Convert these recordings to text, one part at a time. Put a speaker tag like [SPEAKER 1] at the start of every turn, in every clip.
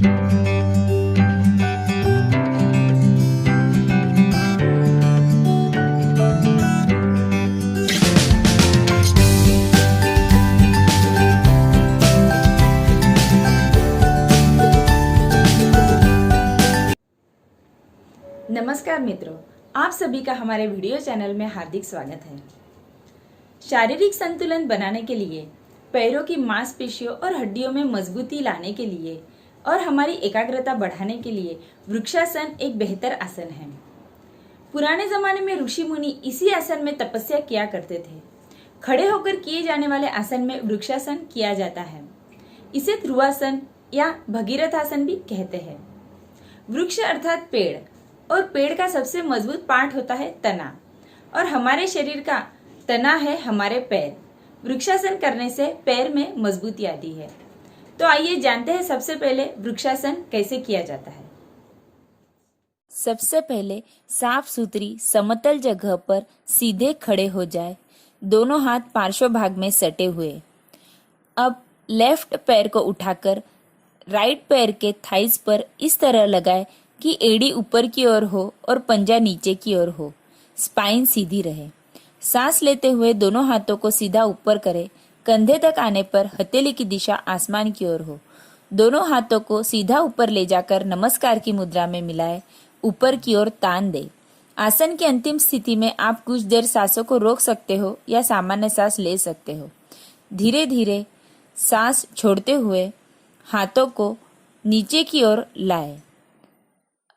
[SPEAKER 1] नमस्कार मित्रों, आप सभी का हमारे वीडियो चैनल में हार्दिक स्वागत है। शारीरिक संतुलन बनाने के लिए, पैरों की मांसपेशियों और हड्डियों में मजबूती लाने के लिए और हमारी एकाग्रता बढ़ाने के लिए वृक्षासन एक बेहतर आसन है। पुराने जमाने में ऋषि मुनि इसी आसन में तपस्या किया करते थे। खड़े होकर किए जाने वाले आसन में वृक्षासन किया जाता है। इसे ध्रुवासन या भगीरथासन भी कहते हैं। वृक्ष अर्थात पेड़, और पेड़ का सबसे मजबूत पार्ट होता है तना, और हमारे शरीर का तना है हमारे पैर। वृक्षासन करने से पैर में मजबूती आती है। तो आइए जानते हैं सबसे पहले वृक्षासन कैसे किया जाता है।
[SPEAKER 2] सबसे पहले साफ सुथरी समतल जगह पर सीधे खड़े हो जाए, दोनों हाथ पार्श्व भाग में सटे हुए। अब लेफ्ट पैर को उठाकर राइट पैर के थाइस पर इस तरह लगाए कि एड़ी ऊपर की ओर हो और पंजा नीचे की ओर हो, स्पाइन सीधी रहे। सांस लेते हुए दोनों हाथों को सीधा ऊपर करें, कंधे तक आने पर हथेली की दिशा आसमान की ओर हो। दोनों हाथों को सीधा ऊपर ले जाकर नमस्कार की मुद्रा में मिलाए, ऊपर की ओर तान दे। आसन की अंतिम स्थिति में आप कुछ देर सांसों को रोक सकते हो या सामान्य सांस ले सकते हो। धीरे धीरे सांस छोड़ते हुए हाथों को नीचे की ओर लाए।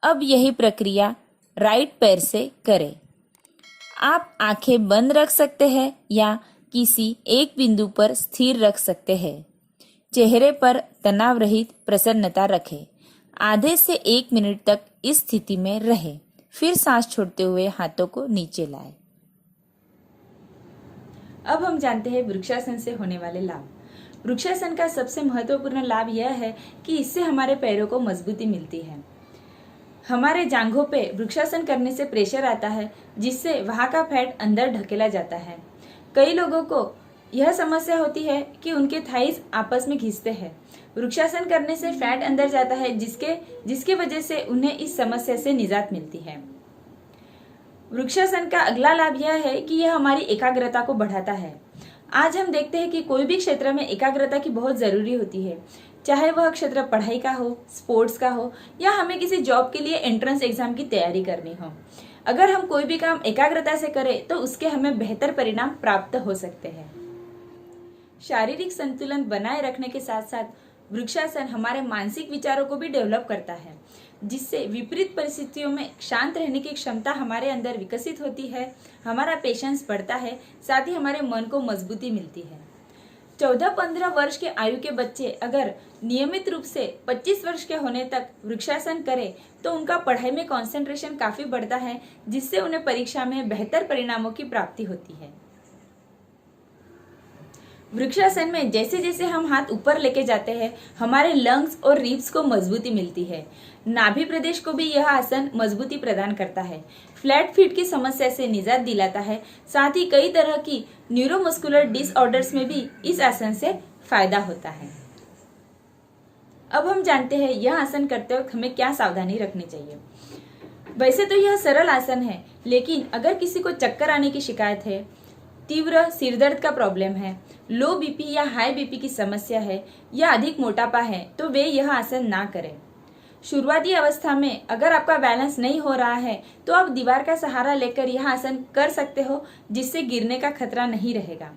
[SPEAKER 2] अब यही प्रक्रिया राइट पैर से करें। आप आंखें बंद रख सकते हैं या किसी एक बिंदु पर स्थिर रख सकते हैं। चेहरे पर तनाव रहित प्रसन्नता रखें। आधे से 1 मिनट तक इस स्थिति में रहें, फिर सांस छोड़ते हुए हाथों को नीचे लाएं।
[SPEAKER 1] अब हम जानते हैं वृक्षासन से होने वाले लाभ। वृक्षासन का सबसे महत्वपूर्ण लाभ यह है कि इससे हमारे पैरों को मजबूती मिलती है। हमारे जांघों पे वृक्षासन करने से प्रेशर आता है, जिससे वहां का फैट अंदर ढकेला जाता है। कई लोगों को यह समस्या होती है कि उनके थाइस आपस में घिसते हैं। वृक्षासन करने से फैट अंदर जाता है, जिसके वजह से उन्हें इस समस्या से निजात मिलती है। वृक्षासन का अगला लाभ यह है कि यह हमारी एकाग्रता को बढ़ाता है। आज हम देखते हैं कि कोई भी क्षेत्र में एकाग्रता की बहुत जरूरी होती है, चाहे वह क्षेत्र पढ़ाई का हो, स्पोर्ट्स का हो, या हमें किसी जॉब के लिए एंट्रेंस एग्जाम की तैयारी करनी हो। अगर हम कोई भी काम एकाग्रता से करें तो उसके हमें बेहतर परिणाम प्राप्त हो सकते हैं। शारीरिक संतुलन बनाए रखने के साथ साथ वृक्षासन हमारे मानसिक विचारों को भी डेवलप करता है, जिससे विपरीत परिस्थितियों में शांत रहने की क्षमता हमारे अंदर विकसित होती है। हमारा पेशेंस बढ़ता है, साथ ही हमारे मन को मजबूती मिलती है। 14-15 वर्ष के आयु के बच्चे अगर नियमित रूप से 25 वर्ष के होने तक वृक्षासन करें तो उनका पढ़ाई में कंसंट्रेशन काफी बढ़ता है, जिससे उन्हें परीक्षा में बेहतर परिणामों की प्राप्ति होती है। वृक्षासन में जैसे जैसे हम हाथ ऊपर लेके जाते हैं, हमारे लंग्स और रिब्स को मजबूती मिलती है। नाभि प्रदेश को भी यह आसन मजबूती प्रदान करता है, फ्लैट फीट की समस्या से निजात दिलाता है। साथ ही कई तरह की न्यूरोमस्कुलर डिसऑर्डर्स में भी इस आसन से फायदा होता है। अब हम जानते हैं यह आसन करते वक्त हमें क्या सावधानी रखनी चाहिए। वैसे तो यह सरल आसन है, लेकिन अगर किसी को चक्कर आने की शिकायत है, तीव्र सिरदर्द का प्रॉब्लम है, लो बीपी या हाई बीपी की समस्या है, या अधिक मोटापा है, तो वे यह आसन ना करें। शुरुआती अवस्था में अगर आपका बैलेंस नहीं हो रहा है तो आप दीवार का सहारा लेकर यह आसन कर सकते हो, जिससे गिरने का खतरा नहीं रहेगा।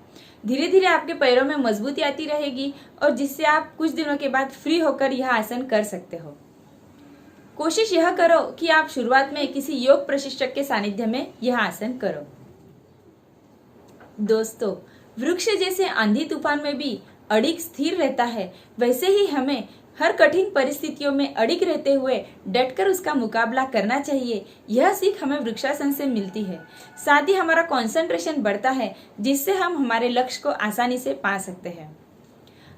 [SPEAKER 1] धीरे धीरे आपके पैरों में मजबूती आती रहेगी और जिससे आप कुछ दिनों के बाद फ्री होकर यह आसन कर सकते हो। कोशिश यह करो कि आप शुरुआत में किसी योग प्रशिक्षक के सानिध्य में यह आसन करो। दोस्तों, वृक्ष जैसे आंधी तूफान में भी अडिग स्थिर रहता है, वैसे ही हमें हर कठिन परिस्थितियों में अडिग रहते हुए डटकर उसका मुकाबला करना चाहिए। यह सीख हमें वृक्षासन से मिलती है। साथ ही हमारा कंसंट्रेशन बढ़ता है, जिससे हम हमारे लक्ष्य को आसानी से पा सकते हैं।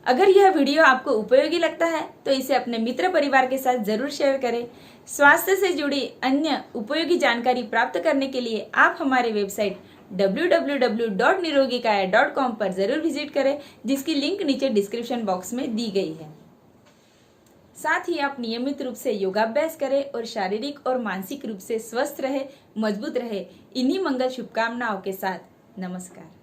[SPEAKER 1] अगर यह वीडियो आपको उपयोगी लगता है तो इसे अपने मित्र परिवार के साथ जरूर शेयर करें। स्वास्थ्य से जुड़ी अन्य उपयोगी जानकारी प्राप्त करने के लिए आप हमारे वेबसाइट www.nirogikaya.com पर जरूर विजिट करें, जिसकी लिंक नीचे डिस्क्रिप्शन बॉक्स में दी गई है। साथ ही आप नियमित रूप से योगाभ्यास करें और शारीरिक और मानसिक रूप से स्वस्थ रहे, मजबूत रहे। इन्हीं मंगल शुभकामनाओं के साथ नमस्कार।